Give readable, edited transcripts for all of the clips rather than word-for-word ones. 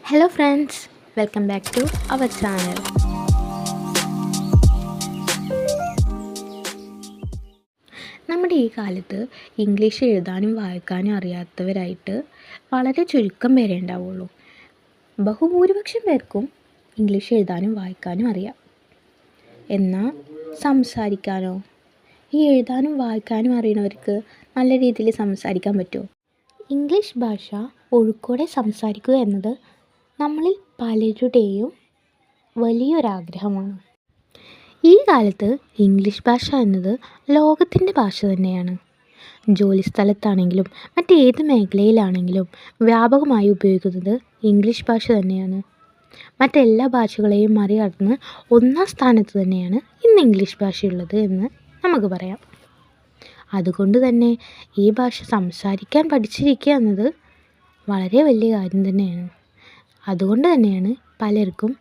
Hello friends, welcome back to our channel. നമ്മുടെ ഈ കാലത്ത് ഇംഗ്ലീഷ് എഴുതാനും വായിക്കാനും അറിയാത്തവരായിട്ട് വളരെ ചുരുക്കം പേരേ ഉണ്ടാവുള്ളൂ. ബഹുഭൂരിപക്ഷം പേർക്കും ഇംഗ്ലീഷ് എഴുതാനും വായിക്കാനും അറിയാം. എന്നാൽ സംസാരിക്കാനോ, ഈ എഴുതാനും വായിക്കാനും അറിയുന്നവർക്ക് നല്ല രീതിയിൽ സംസാരിക്കാൻ പറ്റുമോ? ഇംഗ്ലീഷ് ഭാഷ ഒഴുക്കോടെ സംസാരിക്കുക എന്നത് നമ്മളിൽ പലരുടെയും വലിയൊരാഗ്രഹമാണ്. ഈ കാലത്ത് ഇംഗ്ലീഷ് ഭാഷ എന്നത് ലോകത്തിൻ്റെ ഭാഷ തന്നെയാണ്. ജോലിസ്ഥലത്താണെങ്കിലും മറ്റേത് മേഖലയിലാണെങ്കിലും വ്യാപകമായി ഉപയോഗിക്കുന്നത് ഇംഗ്ലീഷ് ഭാഷ തന്നെയാണ്. മറ്റെല്ലാ ഭാഷകളെയും മറികടന്ന് ഒന്നാം സ്ഥാനത്ത് തന്നെയാണ് ഇന്ന് ഇംഗ്ലീഷ് ഭാഷയുള്ളത് എന്ന് നമുക്ക് പറയാം. അതുകൊണ്ട് തന്നെ ഈ ഭാഷ സംസാരിക്കാൻ പഠിച്ചിരിക്കുക എന്നത് വളരെ വലിയ കാര്യം തന്നെയാണ്. അതുകൊണ്ട് തന്നെയാണ് പലർക്കും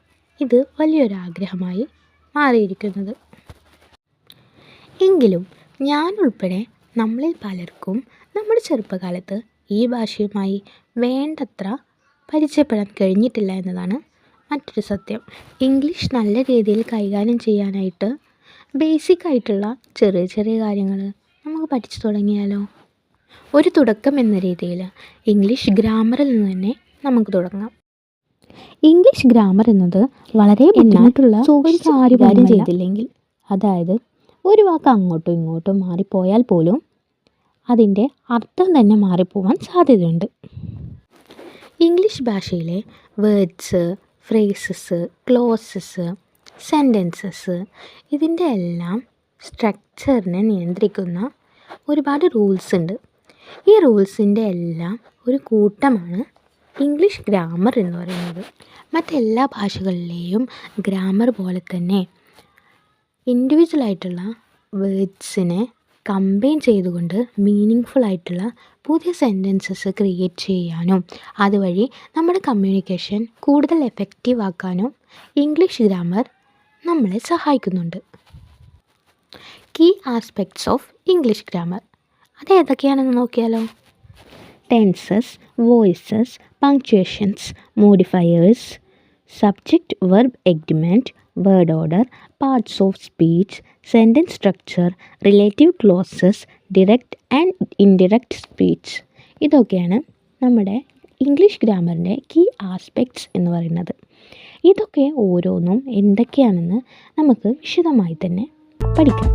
ഇത് വലിയൊരാഗ്രഹമായി മാറിയിരിക്കുന്നത്. എങ്കിലും ഞാൻ ഉൾപ്പെടെ നമ്മളിൽ പലർക്കും നമ്മുടെ ചെറുപ്പകാലത്ത് ഈ ഭാഷയുമായി വേണ്ടത്ര പരിചയപ്പെടാൻ കഴിഞ്ഞിട്ടില്ല എന്നതാണ് മറ്റൊരു സത്യം. ഇംഗ്ലീഷ് നല്ല രീതിയിൽ കൈകാര്യം ചെയ്യാനായിട്ട് ബേസിക് ആയിട്ടുള്ള ചെറിയ ചെറിയ കാര്യങ്ങൾ നമുക്ക് പഠിച്ചു തുടങ്ങിയാലോ? ഒരു തുടക്കം എന്ന രീതിയിൽ ഇംഗ്ലീഷ് ഗ്രാമറിൽ നിന്ന് തന്നെ നമുക്ക് തുടങ്ങാം. ഇംഗ്ലീഷ് ഗ്രാമർ എന്നത് വളരെ ബുദ്ധിമുട്ടുള്ള കാര്യം ചെയ്തില്ലെങ്കിൽ, അതായത് ഒരു വാക്ക് അങ്ങോട്ടും ഇങ്ങോട്ടും മാറിപ്പോയാൽ പോലും അതിൻ്റെ അർത്ഥം തന്നെ മാറിപ്പോവാൻ സാധ്യതയുണ്ട്. ഇംഗ്ലീഷ് ഭാഷയിലെ വേർഡ്സ്, ഫ്രേസസ്, ക്ലോസസ്, സെൻറ്റൻസസ് ഇതിൻ്റെ എല്ലാം സ്ട്രക്ചറിനെ നിയന്ത്രിക്കുന്ന ഒരുപാട് റൂൾസ് ഉണ്ട്. ഈ റൂൾസിൻ്റെ എല്ലാം ഒരു കൂട്ടമാണ് ഇംഗ്ലീഷ് ഗ്രാമർ എന്ന് പറയുന്നത്. മറ്റെല്ലാ ഭാഷകളിലെയും ഗ്രാമർ പോലെ തന്നെ ഇൻഡിവിജ്വലായിട്ടുള്ള വേർഡ്സിനെ കമ്പൈൻ ചെയ്തുകൊണ്ട് മീനിങ് ആയിട്ടുള്ള പുതിയ സെൻറ്റൻസസ് ക്രിയേറ്റ് ചെയ്യാനും അതുവഴി നമ്മുടെ കമ്മ്യൂണിക്കേഷൻ കൂടുതൽ എഫക്റ്റീവ് ആക്കാനും ഇംഗ്ലീഷ് ഗ്രാമർ നമ്മളെ സഹായിക്കുന്നുണ്ട്. Key aspects of English grammar അതേതൊക്കെയാണെന്ന് നോക്കിയാലോ? Tenses, voices, punctuations, modifiers, subject verb agreement, word order, parts of speech, sentence structure, relative clauses, direct and indirect speech ഇതൊക്കെയാണ് നമ്മുടെ ഇംഗ്ലീഷ് ഗ്രാമറിൻ്റെ കീ ആസ്പെക്ട്സ് എന്ന് പറയുന്നത്. ഇതൊക്കെ ഓരോന്നും എന്തൊക്കെയാണെന്ന് നമുക്ക് വിശദമായി തന്നെ പഠിക്കാം.